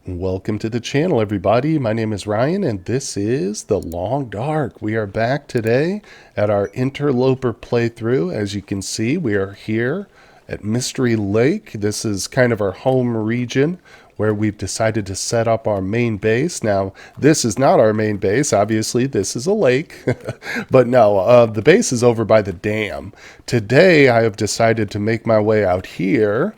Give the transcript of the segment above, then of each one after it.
Welcome to the channel, everybody. My name is Ryan, and this is The Long Dark. We are back today at our Interloper playthrough. As you can see, we are here at Mystery Lake. This is kind of our home region where we've decided to set up our main base. Now, this is not our main base. Obviously, this is a lake. But no, the base is over by the dam. Today, I have decided to make my way out here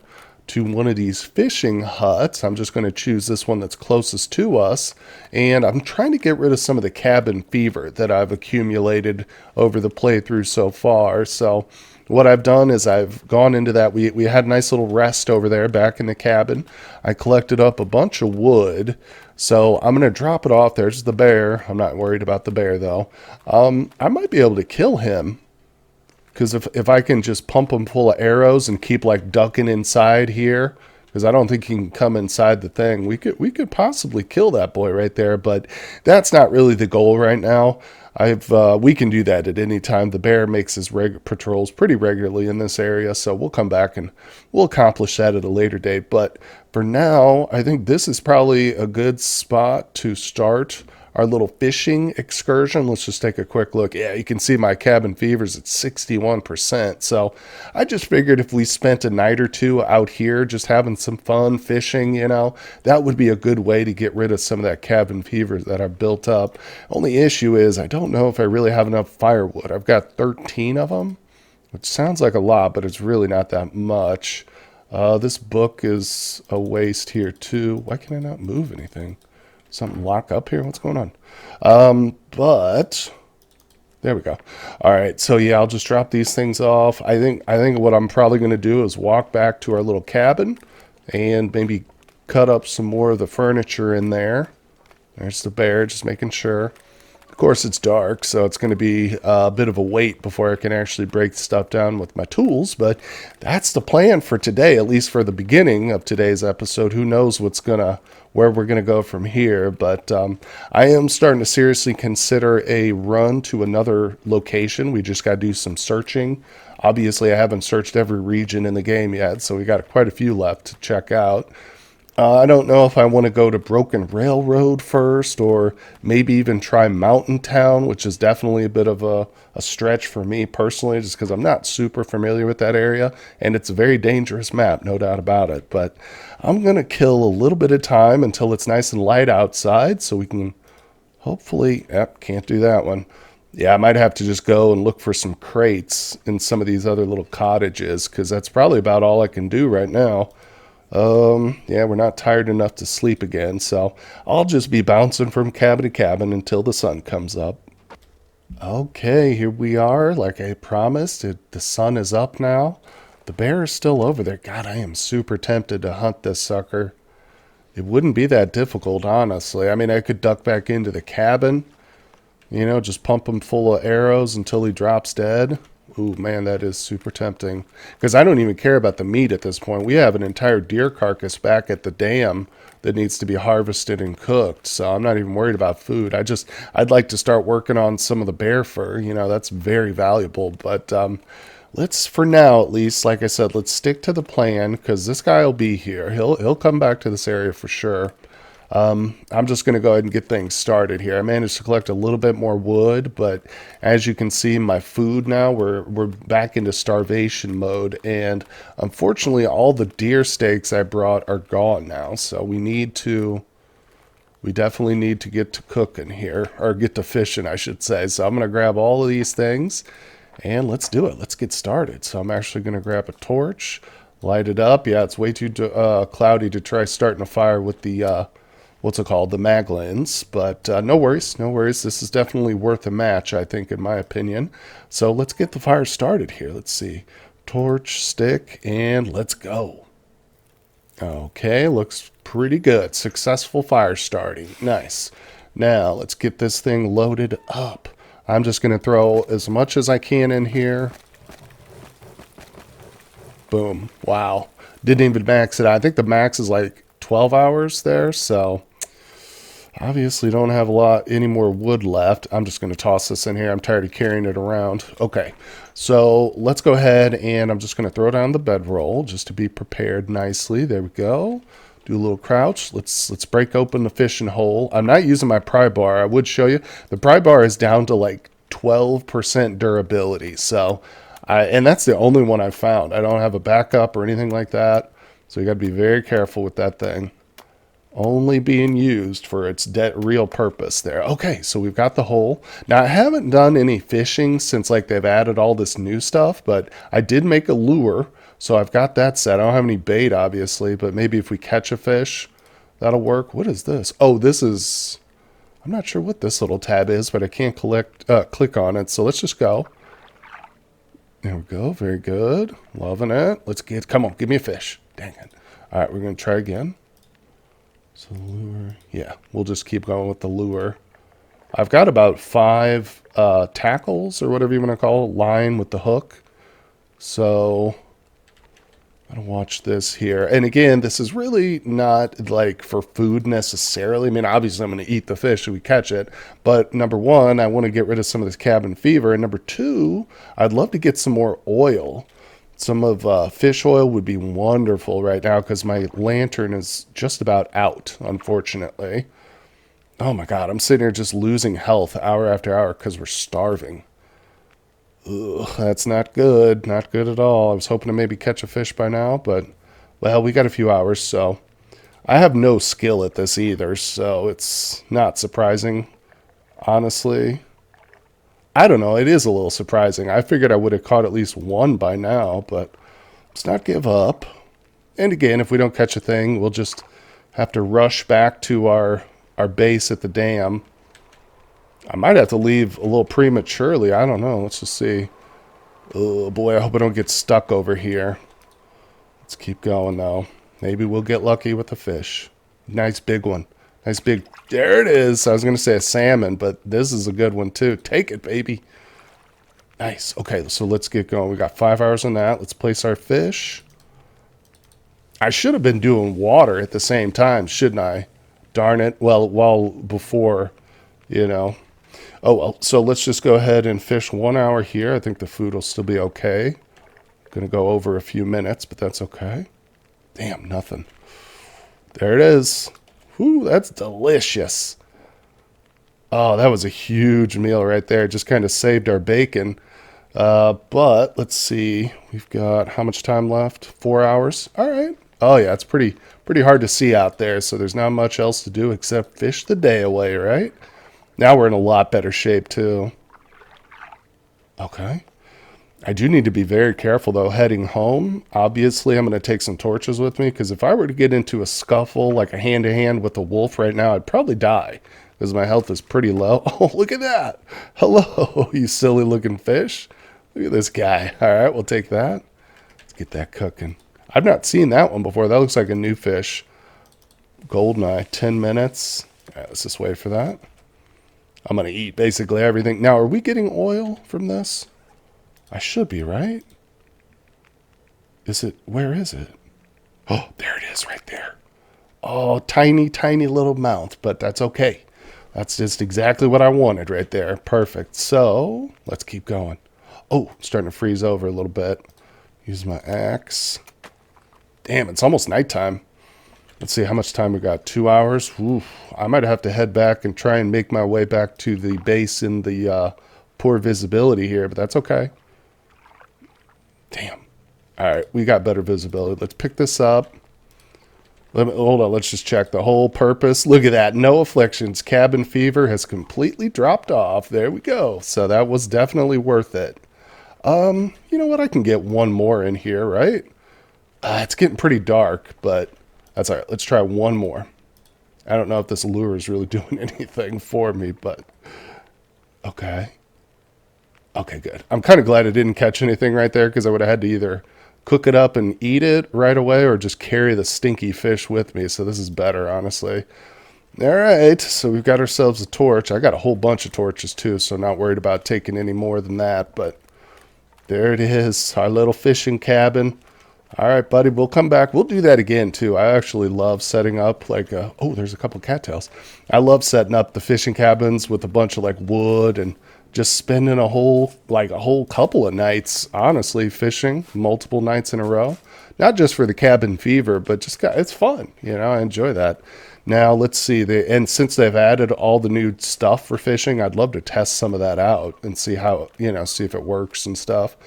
to one of these fishing huts. I'm just going to choose this one that's closest to us, and I'm trying to get rid of some of the cabin fever that I've accumulated over the playthrough so far. So what I've done is I've gone into that. We had a nice little rest over there back in the cabin. I collected up a bunch of wood, so I'm going to drop it off. There's the bear. I'm not worried about the bear, though. I might be able to kill him, because if I can just pump him full of arrows and keep like ducking inside here, because I don't think he can come inside the thing, we could possibly kill that boy right there. But that's not really the goal right now. We can do that at any time. The bear makes his patrols pretty regularly in this area, so we'll come back and we'll accomplish that at a later date. But for now, I think this is probably a good spot to start our little fishing excursion. Let's just take a quick look. Yeah, you can see my cabin fever's at 61%. So I just figured if we spent a night or two out here just having some fun fishing, that would be a good way to get rid of some of that cabin fever that I've built up. Only issue is I don't know if I really have enough firewood. I've got 13 of them, which sounds like a lot, but it's really not that much. This book is a waste here too. Why can I not move anything? Something lock up here? What's going on? But there we go. All right, so yeah, I'll just drop these things off. I think what I'm probably going to do is walk back to our little cabin and maybe cut up some more of the furniture in there. There's the bear, just making sure. Of course, it's dark, so it's going to be a bit of a wait before I can actually break the stuff down with my tools, but that's the plan for today, at least for the beginning of today's episode. Who knows where we're going to go from here, but I am starting to seriously consider a run to another location. We just got to do some searching. Obviously, I haven't searched every region in the game yet, so we got quite a few left to check out. I don't know if I want to go to Broken Railroad first, or maybe even try Mountain Town, which is definitely a bit of a stretch for me personally, just because I'm not super familiar with that area, and it's a very dangerous map, no doubt about it. But I'm going to kill a little bit of time until it's nice and light outside, so we can hopefully... Yep, can't do that one. Yeah, I might have to just go and look for some crates in some of these other little cottages, because that's probably about all I can do right now. Yeah, we're not tired enough to sleep again, so I'll just be bouncing from cabin to cabin until the sun comes up. Okay, here we are. Like I promised, the sun is up now. The bear is still over there. God, I am super tempted to hunt this sucker. It wouldn't be that difficult, honestly. I mean, I could duck back into the cabin, just pump him full of arrows until he drops dead. Ooh, man, that is super tempting. Because I don't even care about the meat at this point. We have an entire deer carcass back at the dam that needs to be harvested and cooked. So I'm not even worried about food. I'd like to start working on some of the bear fur. That's very valuable. But for now at least, like I said, let's stick to the plan, because this guy will be here. He'll come back to this area for sure. I'm just going to go ahead and get things started here. I managed to collect a little bit more wood, but as you can see, my food now, we're back into starvation mode, and unfortunately all the deer steaks I brought are gone now, so we definitely need to get to cooking here, or get to fishing, I should say. So I'm going to grab all of these things and let's do it. Let's get started. So I'm actually going to grab a torch, light it up. Yeah, it's way too cloudy to try starting a fire with the what's it called, the maglins, but no worries. This is definitely worth a match, I think, in my opinion. So let's get the fire started here. Let's see, torch, stick, and let's go. Okay, looks pretty good. Successful fire starting. Nice. Now let's get this thing loaded up. I'm just going to throw as much as I can in here. Boom. Wow, didn't even max it out. I think the max is like 12 hours there, so obviously don't have any more wood left. I'm just going to toss this in here. I'm tired of carrying it around. Okay, so let's go ahead, and I'm just going to throw down the bedroll just to be prepared nicely. There we go. Do a little crouch. Let's break open the fishing hole. I'm not using my pry bar. I would show you. The pry bar is down to like 12% durability. So, and that's the only one I've found. I don't have a backup or anything like that. So you got to be very careful with that thing. Only being used for its real purpose there. Okay, so we've got the hole. Now, I haven't done any fishing since like they've added all this new stuff, but I did make a lure. So I've got that set. I don't have any bait, obviously, but maybe if we catch a fish, that'll work. What is this? Oh, this is... I'm not sure what this little tab is, but I can't click on it. So let's just go. There we go. Very good. Loving it. Let's get... Come on, give me a fish. Dang it. All right, we're going to try again. So lure... Yeah, we'll just keep going with the lure. I've got about 5 tackles, or whatever you want to call it, line with the hook. So... I'm going to watch this here. And again, this is really not like for food necessarily. I mean, obviously I'm going to eat the fish if we catch it. But number one, I want to get rid of some of this cabin fever. And number two, I'd love to get some more oil. Some of fish oil would be wonderful right now because my lantern is just about out, unfortunately. Oh my God, I'm sitting here just losing health hour after hour because we're starving. Ugh, that's not good. Not good at all. I was hoping to maybe catch a fish by now, but, well, we got a few hours, so. I have no skill at this either, so it's not surprising, honestly. I don't know. It is a little surprising. I figured I would have caught at least one by now, but let's not give up. And again, if we don't catch a thing, we'll just have to rush back to our base at the dam. I might have to leave a little prematurely. I don't know. Let's just see. Oh, boy, I hope I don't get stuck over here. Let's keep going, though. Maybe we'll get lucky with a fish. Nice big one. Nice big... There it is. I was going to say a salmon, but this is a good one, too. Take it, baby. Nice. Okay, so let's get going. We got 5 hours on that. Let's place our fish. I should have been doing water at the same time, shouldn't I? Darn it. Well, before, you know... Oh, well, so let's just go ahead and fish 1 hour here. I think the food will still be okay. Going to go over a few minutes, but that's okay. Damn, nothing. There it is. Whew, that's delicious. Oh, that was a huge meal right there. Just kind of saved our bacon. But let's see. We've got how much time left? 4 hours. All right. Oh, yeah, it's pretty hard to see out there, so there's not much else to do except fish the day away, right? Now we're in a lot better shape, too. Okay. I do need to be very careful, though, heading home. Obviously, I'm going to take some torches with me, because if I were to get into a scuffle, like a hand-to-hand with a wolf right now, I'd probably die, because my health is pretty low. Oh, look at that. Hello, you silly-looking fish. Look at this guy. All right, we'll take that. Let's get that cooking. I've not seen that one before. That looks like a new fish. Goldeneye, 10 minutes. All right, let's just wait for that. I'm going to eat basically everything. Now, are we getting oil from this? I should be, right? Is it? Where is it? Oh, there it is right there. Oh, tiny, tiny little mouth, but that's okay. That's just exactly what I wanted right there. Perfect. So, let's keep going. Oh, starting to freeze over a little bit. Use my axe. Damn, it's almost nighttime. Let's see how much time we got. 2 hours. Oof. I might have to head back and try and make my way back to the base in the poor visibility here, but that's okay. Damn. All right, we got better visibility. Let's pick this up. Hold on, let's just check the whole purpose. Look at that. No afflictions. Cabin fever has completely dropped off. There we go. So that was definitely worth it. You know what? I can get one more in here, right? It's getting pretty dark, but... That's all right. Let's try one more. I don't know if this lure is really doing anything for me, but okay. Okay, good. I'm kind of glad I didn't catch anything right there because I would have had to either cook it up and eat it right away or just carry the stinky fish with me. So this is better, honestly. All right. So we've got ourselves a torch. I got a whole bunch of torches too, so not worried about taking any more than that. But there it is, our little fishing cabin. All right, buddy, we'll come back. We'll do that again, too. I actually love setting up, like, oh, there's a couple cattails. I love setting up the fishing cabins with a bunch of, like, wood and just spending a whole couple of nights, honestly, fishing multiple nights in a row. Not just for the cabin fever, but it's fun. I enjoy that. Now let's see. And since they've added all the new stuff for fishing, I'd love to test some of that out and see how, see if it works and stuff.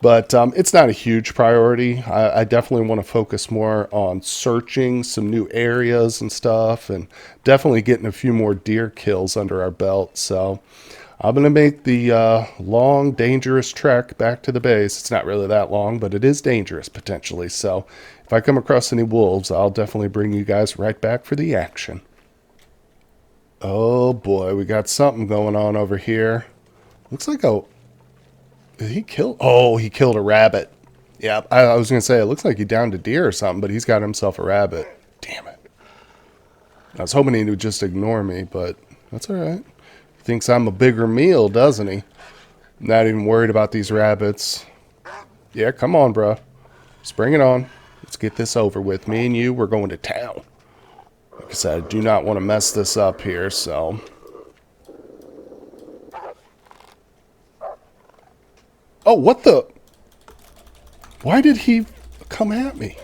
But it's not a huge priority. I definitely want to focus more on searching some new areas and stuff, and definitely getting a few more deer kills under our belt. So I'm going to make the long, dangerous trek back to the base. It's not really that long, but it is dangerous potentially. So if I come across any wolves, I'll definitely bring you guys right back for the action. Oh boy, we got something going on over here. Looks like did he kill? Oh, he killed a rabbit. Yeah, I was going to say, it looks like he downed a deer or something, but he's got himself a rabbit. Damn it. I was hoping he would just ignore me, but that's all right. He thinks I'm a bigger meal, doesn't he? Not even worried about these rabbits. Yeah, come on, bro. Just bring it on. Let's get this over with. Me and you, we're going to town. Like I said, I do not want to mess this up here, so... Oh, what the? Why did he come at me?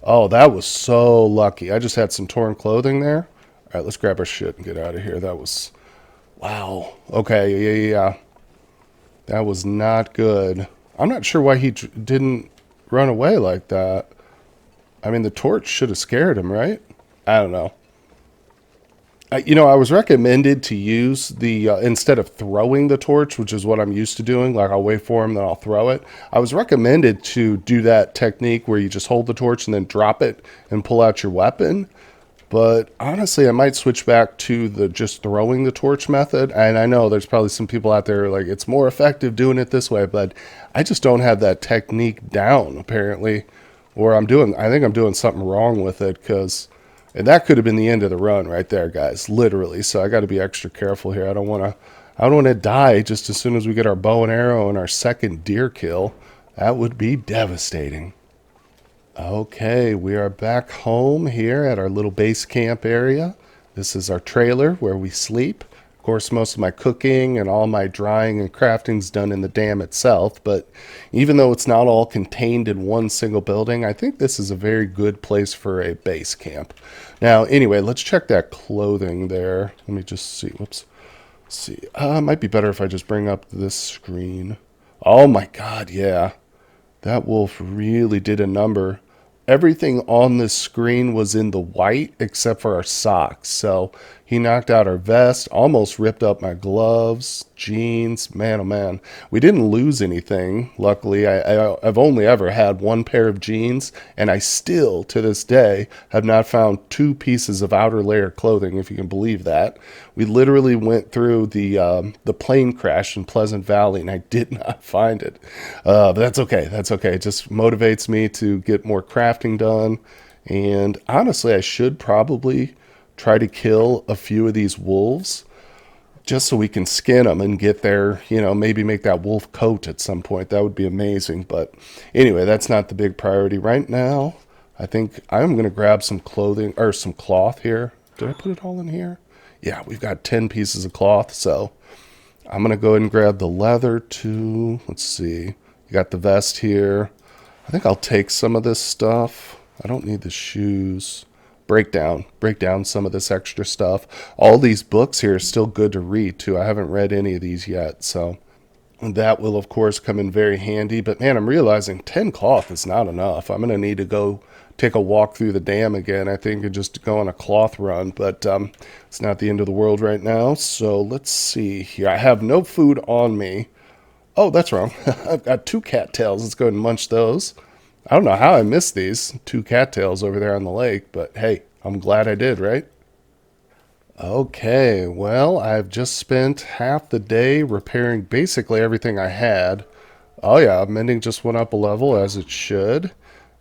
Oh, that was so lucky. I just had some torn clothing there. All right, let's grab our shit and get out of here. That was... Wow. Okay, yeah. That was not good. I'm not sure why he didn't run away like that. I mean, the torch should have scared him, right? I don't know. I was recommended to use the, instead of throwing the torch, which is what I'm used to doing, like I'll wait for him, then I'll throw it. I was recommended to do that technique where you just hold the torch and then drop it and pull out your weapon. But honestly, I might switch back to the just throwing the torch method. And I know there's probably some people out there like, it's more effective doing it this way, but I just don't have that technique down, apparently. Or I think I'm doing something wrong with it, because... And that could have been the end of the run right there, guys, literally. So I got to be extra careful here. I don't want to die just as soon as we get our bow and arrow and our second deer kill. That would be devastating. Okay, we are back home here at our little base camp area. This is our trailer where we sleep. Of course, most of my cooking and all my drying and crafting is done in the dam itself, but even though it's not all contained in one single building, I think this is a very good place for a base camp. Now, anyway, let's check that clothing there. Let me just see. Whoops. Let's see. It might be better if I just bring up this screen. Oh my God, yeah. That wolf really did a number. Everything on this screen was in the white except for our socks. So he knocked out our vest, almost ripped up my gloves, jeans. Man, oh man. We didn't lose anything, luckily. I've only ever had one pair of jeans, and I still, to this day, have not found 2 pieces of outer layer clothing, if you can believe that. We literally went through the plane crash in Pleasant Valley, and I did not find it. But that's okay. That's okay. It just motivates me to get more crafting done. And honestly, I should probably try to kill a few of these wolves just so we can skin them and get there, maybe make that wolf coat at some point. That would be amazing. But anyway, that's not the big priority right now. I think I'm going to grab some clothing or some cloth here. Did I put it all in here? Yeah, we've got 10 pieces of cloth. So I'm going to go ahead and grab the leather too. Let's see. You got the vest here. I think I'll take some of this stuff. I don't need the shoes. Break down some of this extra stuff. All these books here are still good to read too. I haven't read any of these yet, so that will of course come in very handy. But man, I'm realizing 10 cloth is not enough. I'm gonna need to go take a walk through the dam again, I think, and just go on a cloth run. But it's not the end of the world right now. So let's see here. I have no food on me. Oh, that's wrong. I've got 2 cattails. Let's go ahead and munch those. I don't know how I missed these 2 cattails over there on the lake, but hey, I'm glad I did, right? Okay, well, I've just spent half the day repairing basically everything I had. Oh yeah, mending just went up a level, as it should.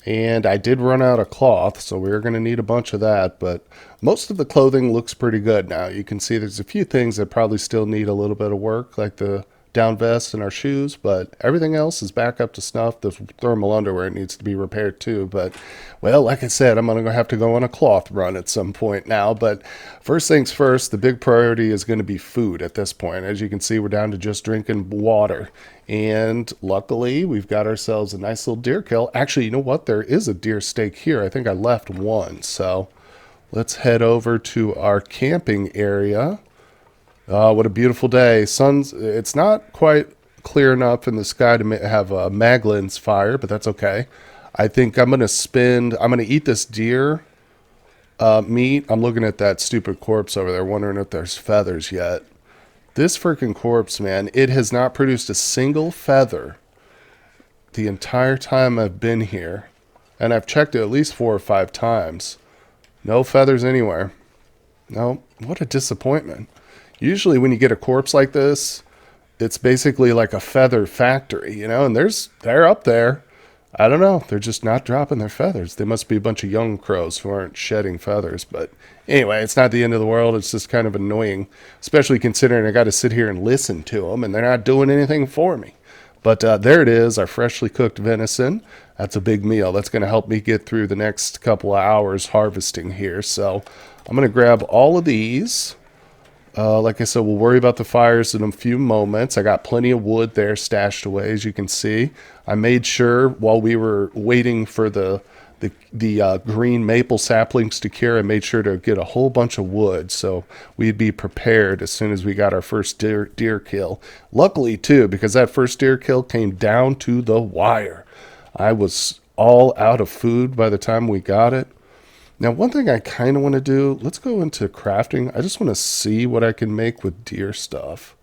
And I did run out of cloth, so we're going to need a bunch of that, but most of the clothing looks pretty good now. You can see there's a few things that probably still need a little bit of work, like the down vest and our shoes, but everything else is back up to snuff. The thermal underwear needs to be repaired too. But, well, like I said, I'm going to have to go on a cloth run at some point now. But first things first, the big priority is going to be food at this point. As you can see, we're down to just drinking water. And luckily, we've got ourselves a nice little deer kill. Actually, you know what? There is a deer steak here. I think I left one. So let's head over to our camping area. What a beautiful day. It's not quite clear enough in the sky to have a Maglin's fire, but that's okay. I think I'm going to eat this deer meat. I'm looking at that stupid corpse over there, wondering if there's feathers yet. This freaking corpse, man, it has not produced a single feather the entire time I've been here. And I've checked it at least 4 or 5 times. No feathers anywhere. No, what a disappointment. Usually when you get a corpse like this, it's basically like a feather factory, you know, and they're up there. I don't know. They're just not dropping their feathers. They must be a bunch of young crows who aren't shedding feathers. But anyway, it's not the end of the world. It's just kind of annoying, especially considering I got to sit here and listen to them and they're not doing anything for me. But there it is, our freshly cooked venison. That's a big meal. That's going to help me get through the next couple of hours harvesting here. So I'm going to grab all of these. Like I said, we'll worry about the fires in a few moments. I got plenty of wood there stashed away, as you can see. I made sure while we were waiting for the green maple saplings to cure, I made sure to get a whole bunch of wood so we'd be prepared as soon as we got our first deer kill. Luckily, too, because that first deer kill came down to the wire. I was all out of food by the time we got it. Now, one thing I kind of want to do, let's go into crafting. I just want to see what I can make with deer stuff.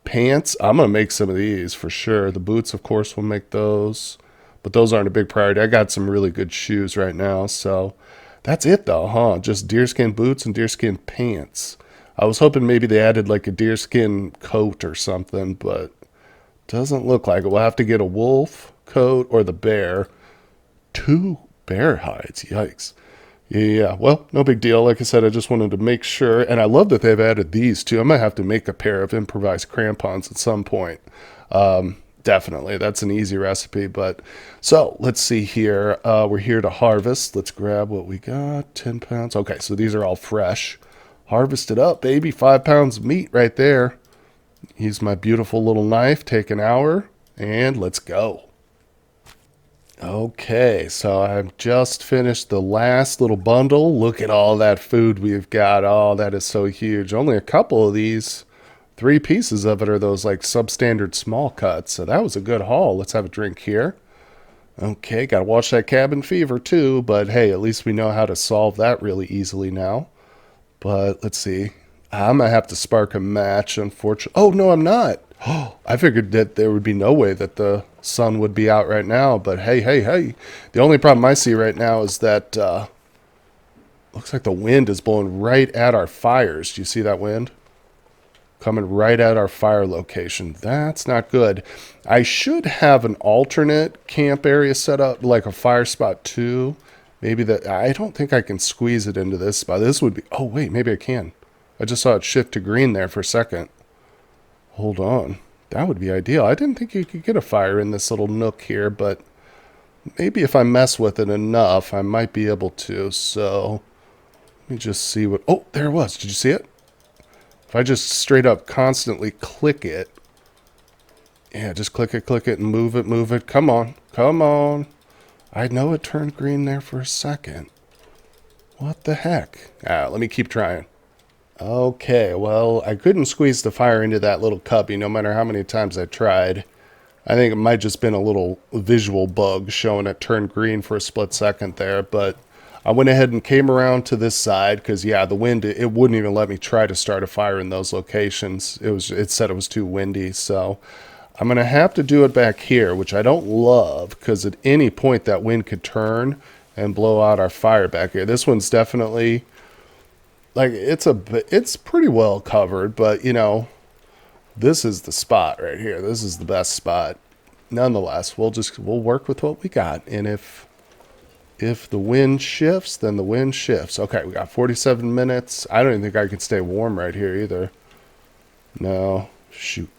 Pants, I'm going to make some of these for sure. The boots, of course, we'll make those. But those aren't a big priority. I got some really good shoes right now. So that's it, though, huh? Just deerskin boots and deerskin pants. I was hoping maybe they added like a deerskin coat or something, but doesn't look like it. We'll have to get a wolf coat or the bear. 2 bear hides, yikes. Yeah, well, no big deal. Like I said, I just wanted to make sure. And I love that they've added these, too. I might have to make a pair of improvised crampons at some point. Definitely. That's an easy recipe. But so let's see here. We're here to harvest. Let's grab what we got. 10 pounds. Okay, so these are all fresh. Harvested up, baby. 5 pounds of meat right there. Use my beautiful little knife. Take an hour. And let's go. Okay, so I've just finished the last little bundle. Look at all that food we've got. Oh, that is so huge. Only a couple of these, 3 pieces of it are those like substandard small cuts. So that was a good haul. Let's have a drink here. Okay, got to watch that cabin fever too. But hey, at least we know how to solve that really easily now. But let's see. I'm going to have to spark a match, unfortunately. Oh, no, I'm not. Oh, I figured that there would be no way that the sun would be out right now. But hey. The only problem I see right now is that looks like the wind is blowing right at our fires. Do you see that wind? Coming right at our fire location. That's not good. I should have an alternate camp area set up, like a fire spot too. Maybe that. I don't think I can squeeze it into this spot. This would be. Oh, wait, maybe I can. I just saw it shift to green there for a second. Hold on. That would be ideal. I didn't think you could get a fire in this little nook here, but maybe if I mess with it enough, I might be able to. So let me just see what... Oh, there it was. Did you see it? If I just straight up constantly click it. Yeah, just click it, and move it. Come on. I know it turned green there for a second. What the heck? Let me keep trying. Okay, well, I couldn't squeeze the fire into that little cubby no matter how many times I tried. I think it might just been a little visual bug showing it turned green for a split second there, but I went ahead and came around to this side because, yeah, the wind, it wouldn't even let me try to start a fire in those locations. It said it was too windy, so I'm going to have to do it back here, which I don't love because at any point that wind could turn and blow out our fire back here. This one's definitely... like it's pretty well covered, but you know, this is the spot right here. This is the best spot. Nonetheless, we'll work with what we got, and if the wind shifts, then the wind shifts. Okay, we got 47 minutes. I don't even think I can stay warm right here either. No, shoot.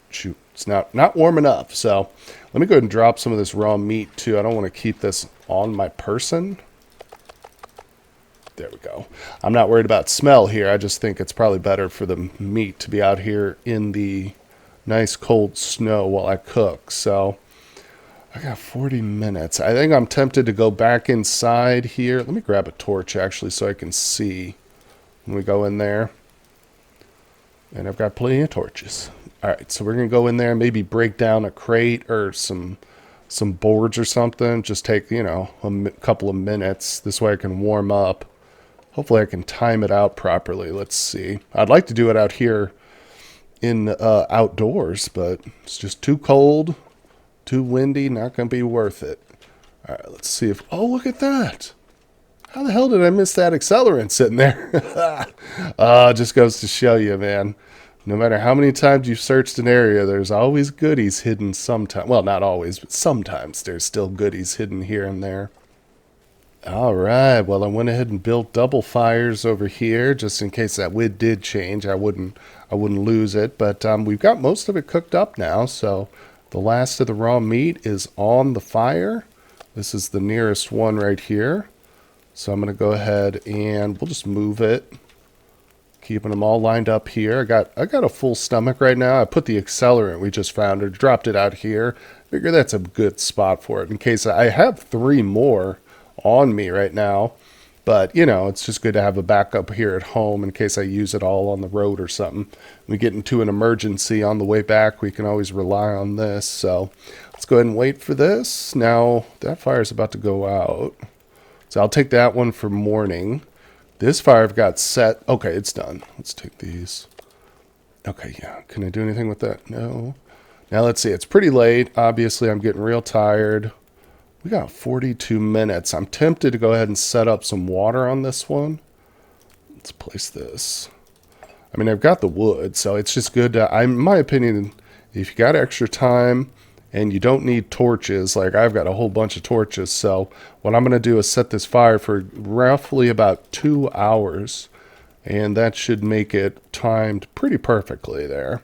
It's not warm enough. So let me go ahead and drop some of this raw meat too. I don't want to keep this on my person. There we go. I'm not worried about smell here. I just think it's probably better for the meat to be out here in the nice cold snow while I cook. So I got 40 minutes. I think I'm tempted to go back inside here. Let me grab a torch actually so I can see when we go in there. And I've got plenty of torches. All right, so we're going to go in there and maybe break down a crate or some boards or something. Just take, you know, a couple of minutes. This way I can warm up. Hopefully I can time it out properly. Let's see. I'd like to do it out here in outdoors, but it's just too cold, too windy, not going to be worth it. All right, let's see if... Oh, look at that. How the hell did I miss that accelerant sitting there? Just goes to show you, man. No matter how many times you've searched an area, there's always goodies hidden sometimes. Well, not always, but sometimes there's still goodies hidden here and there. All right, well, I went ahead and built double fires over here just in case that wood did change. I wouldn't lose it, but we've got most of it cooked up now, so the last of the raw meat is on the fire. This is the nearest one right here. So I'm going to go ahead and we'll just move it. Keeping them all lined up here. I got a full stomach right now. I put the accelerant we just found or dropped it out here. Figure that's a good spot for it in case I have 3 more on me right now. But, you know, it's just good to have a backup here at home in case I use it all on the road or something. We get into an emergency on the way back, we can always rely on this. So let's go ahead and wait for this. Now that fire is about to go out. So I'll take that one for morning. This fire I've got set. Okay, it's done. Let's take these. Okay, yeah. Can I do anything with that? No. Now let's see. It's pretty late. Obviously, I'm getting real tired. We got 42 minutes. I'm tempted to go ahead and set up some water on this one. Let's place this. I mean, I've got the wood, so it's just good to, in my opinion, if you got extra time and you don't need torches, like I've got a whole bunch of torches, so what I'm going to do is set this fire for roughly about 2 hours, and that should make it timed pretty perfectly there.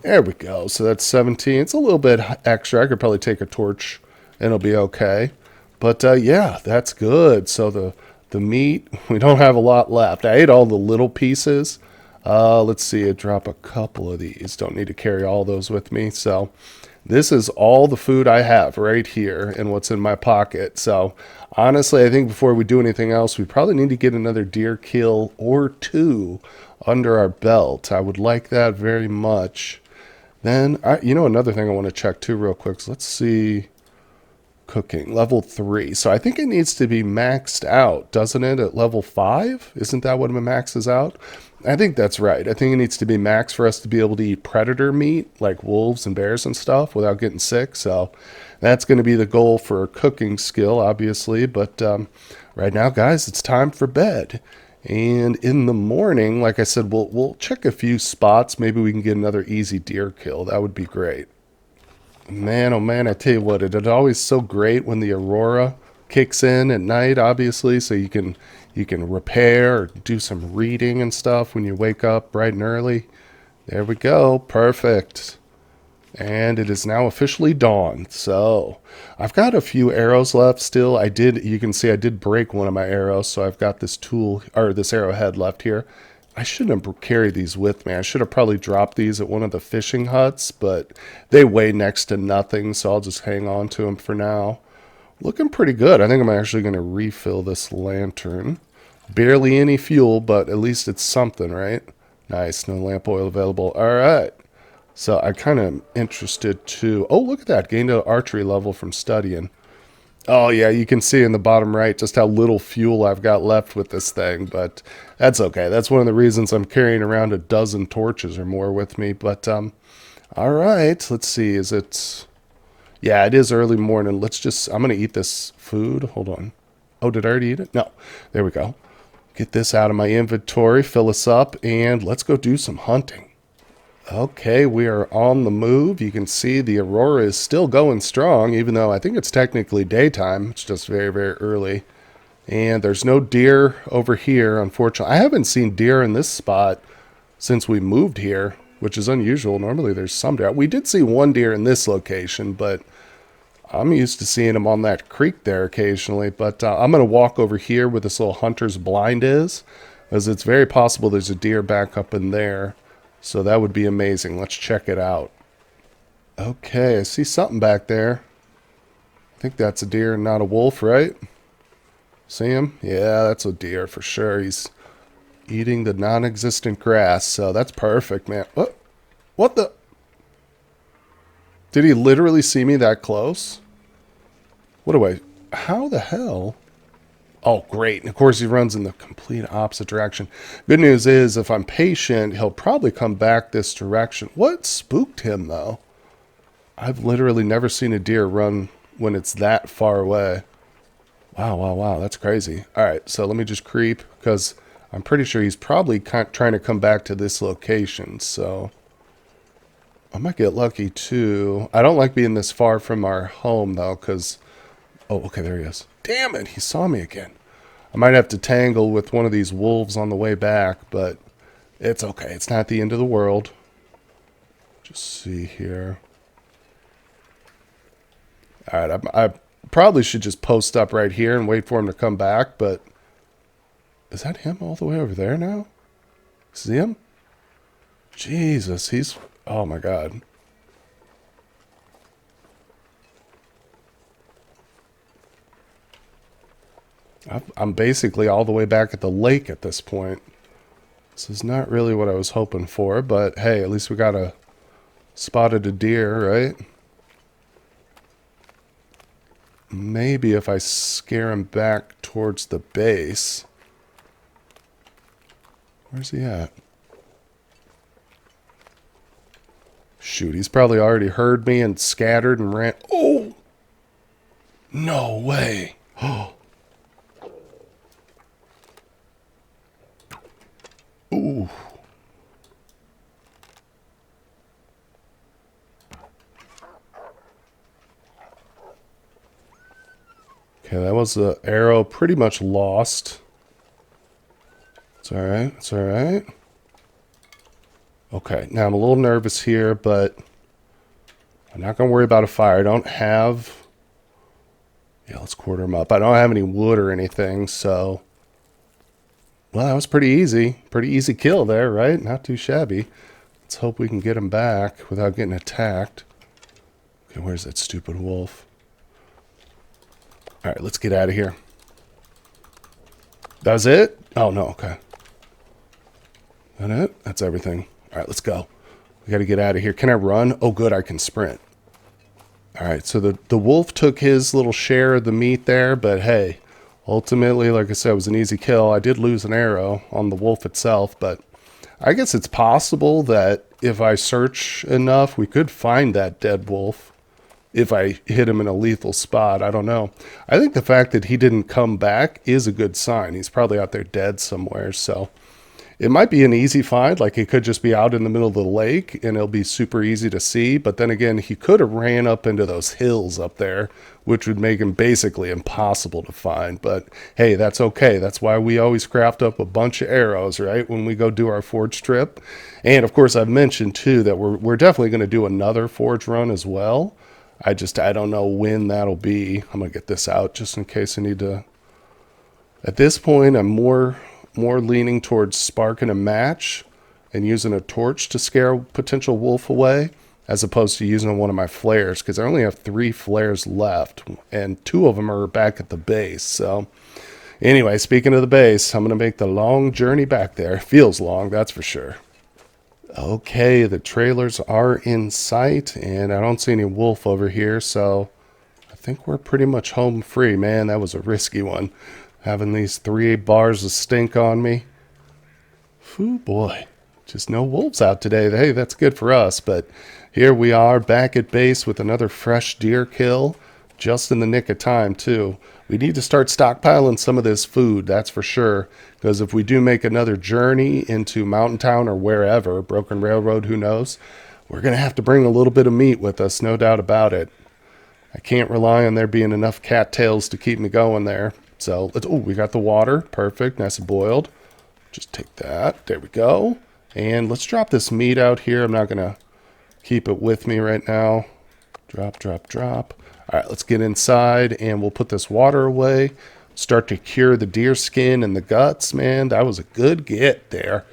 There we go. So that's 17. It's a little bit extra. I could probably take a torch and it'll be okay. But yeah, that's good. So the meat, we don't have a lot left. I ate all the little pieces. Let's see, I drop a couple of these. Don't need to carry all those with me. So this is all the food I have right here and what's in my pocket. So honestly, I think before we do anything else, we probably need to get another deer kill or 2 under our belt. I would like that very much. Then, you know, another thing I want to check too real quick. So let's see. Cooking level 3. So I think it needs to be maxed out, doesn't it, at level 5? Isn't that what it maxes out? I think that's right. I think it needs to be maxed for us to be able to eat predator meat like wolves and bears and stuff without getting sick. So that's going to be the goal for a cooking skill, obviously. But right now, guys, it's time for bed. And in the morning, like I said, we'll check a few spots. Maybe we can get another easy deer kill. That would be great. Man, oh man, I tell you what, it's always so great when the aurora kicks in at night, obviously, so you can repair or do some reading and stuff when you wake up bright and early. There we go, perfect. And it is now officially dawn. So I've got a few arrows left still. You can see I did break one of my arrows, so I've got this tool, or this arrowhead left here. I shouldn't have carried these with me. I should have probably dropped these at one of the fishing huts, but they weigh next to nothing, so I'll just hang on to them for now. Looking pretty good. I think I'm actually going to refill this lantern. Barely any fuel, but at least it's something, right? Nice, no lamp oil available. All right. So I'm kind of interested to... Oh, look at that. Gained an archery level from studying. Oh, yeah, you can see in the bottom right just how little fuel I've got left with this thing, but that's okay. That's one of the reasons I'm carrying around a dozen torches or more with me. But, all right, let's see. Is it... Yeah, it is early morning. I'm going to eat this food. Hold on. Oh, did I already eat it? No. There we go. Get this out of my inventory, fill us up, and let's go do some hunting. Okay, we are on the move. You can see the aurora is still going strong, even though I think it's technically daytime. It's just very, very early. And there's no deer over here, unfortunately. I haven't seen deer in this spot since we moved here. which is unusual. Normally there's some deer. We did see one deer in this location, but I'm used to seeing him on that creek there occasionally. But I'm going to walk over here where this little hunter's blind is, as it's very possible there's a deer back up in there. So that would be amazing. Let's check it out. Okay, I see something back there. I think that's a deer and not a wolf, right? See him? Yeah, that's a deer for sure. He's eating the non-existent grass, so that's perfect, man. What the? Did he literally see me that close? What do I... How the hell? Oh, great. And of course, he runs in the complete opposite direction. Good news is, if I'm patient, he'll probably come back this direction. What spooked him, though? I've literally never seen a deer run when it's that far away. Wow, wow, wow. That's crazy. All right, so let me just creep, because I'm pretty sure he's probably trying to come back to this location, so I might get lucky, too. I don't like being this far from our home, though, because... Oh, okay, there he is. Damn it, he saw me again. I might have to tangle with one of these wolves on the way back, but it's okay. It's not the end of the world. Just see here. All right, I probably should just post up right here and wait for him to come back, but is that him all the way over there now? See him? Jesus, he's... Oh, my God. I'm basically all the way back at the lake at this point. This is not really what I was hoping for, but hey, at least we got spotted a deer, right? Maybe if I scare him back towards the base. Where's he at? Shoot, he's probably already heard me and scattered and ran. Oh! No way. Oh. Ooh. Okay, that was the arrow pretty much lost. It's alright, it's alright. Okay, now I'm a little nervous here, but I'm not going to worry about a fire. I don't have... Yeah, let's quarter him up. I don't have any wood or anything, so... Well, that was pretty easy. Pretty easy kill there, right? Not too shabby. Let's hope we can get him back without getting attacked. Okay, where's that stupid wolf? All right, let's get out of here. That was it? Oh, no, okay. That it? That's everything. All right, let's go. We got to get out of here. Can I run? Oh, good, I can sprint. All right, so the wolf took his little share of the meat there, but hey, ultimately, like I said, it was an easy kill. I did lose an arrow on the wolf itself, but I guess it's possible that if I search enough, we could find that dead wolf. If I hit him in a lethal spot, I don't know. I think the fact that he didn't come back is a good sign. He's probably out there dead somewhere, so it might be an easy find. Like, he could just be out in the middle of the lake, and it'll be super easy to see. But then again, he could have ran up into those hills up there, which would make him basically impossible to find. But hey, that's okay. That's why we always craft up a bunch of arrows, right, when we go do our forge trip. And of course, I've mentioned too that we're definitely going to do another forge run as well. I don't know when that'll be. I'm going to get this out just in case I need to. At this point, I'm more leaning towards sparking a match and using a torch to scare a potential wolf away, as opposed to using one of my flares, because I only have 3 flares left, and 2 of them are back at the base. So anyway, speaking of the base, I'm going to make the long journey back there. It feels long, that's for sure. Okay, the trailers are in sight, and I don't see any wolf over here, so I think we're pretty much home free. Man, that was a risky one, having these 3 bars of stink on me. Phew, boy, just no wolves out today. Hey, that's good for us, but here we are back at base with another fresh deer kill, just in the nick of time, too. We need to start stockpiling some of this food, that's for sure, because if we do make another journey into Mountain Town or wherever, Broken Railroad, who knows, we're going to have to bring a little bit of meat with us, no doubt about it. I can't rely on there being enough cattails to keep me going there. So, we got the water. Perfect. Nice and boiled. Just take that. There we go. And let's drop this meat out here. I'm not going to keep it with me right now. Drop, drop, drop. All right, let's get inside and we'll put this water away. Start to cure the deer skin and the guts, man. That was a good get there.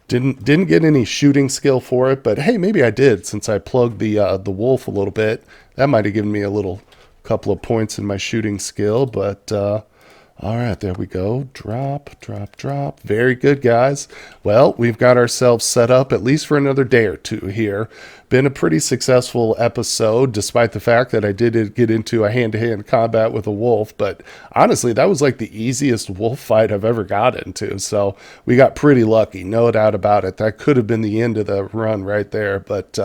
Didn't get any shooting skill for it, but hey, maybe I did since I plugged the wolf a little bit. That might have given me a little couple of points in my shooting skill, but all right, there we go. Drop, drop, drop. Very good, guys. Well, we've got ourselves set up at least for another day or two here. Been a pretty successful episode, despite the fact that I did get into a hand-to-hand combat with a wolf. But honestly, that was like the easiest wolf fight I've ever got into. So we got pretty lucky, no doubt about it. That could have been the end of the run right there. But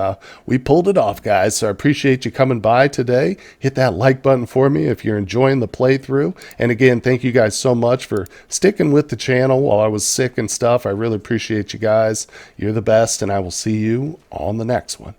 we pulled it off, guys. So I appreciate you coming by today. Hit that like button for me if you're enjoying the playthrough. And again, thank you guys so much for sticking with the channel while I was sick and stuff. I really appreciate you guys. You're the best, and I will see you on the next one.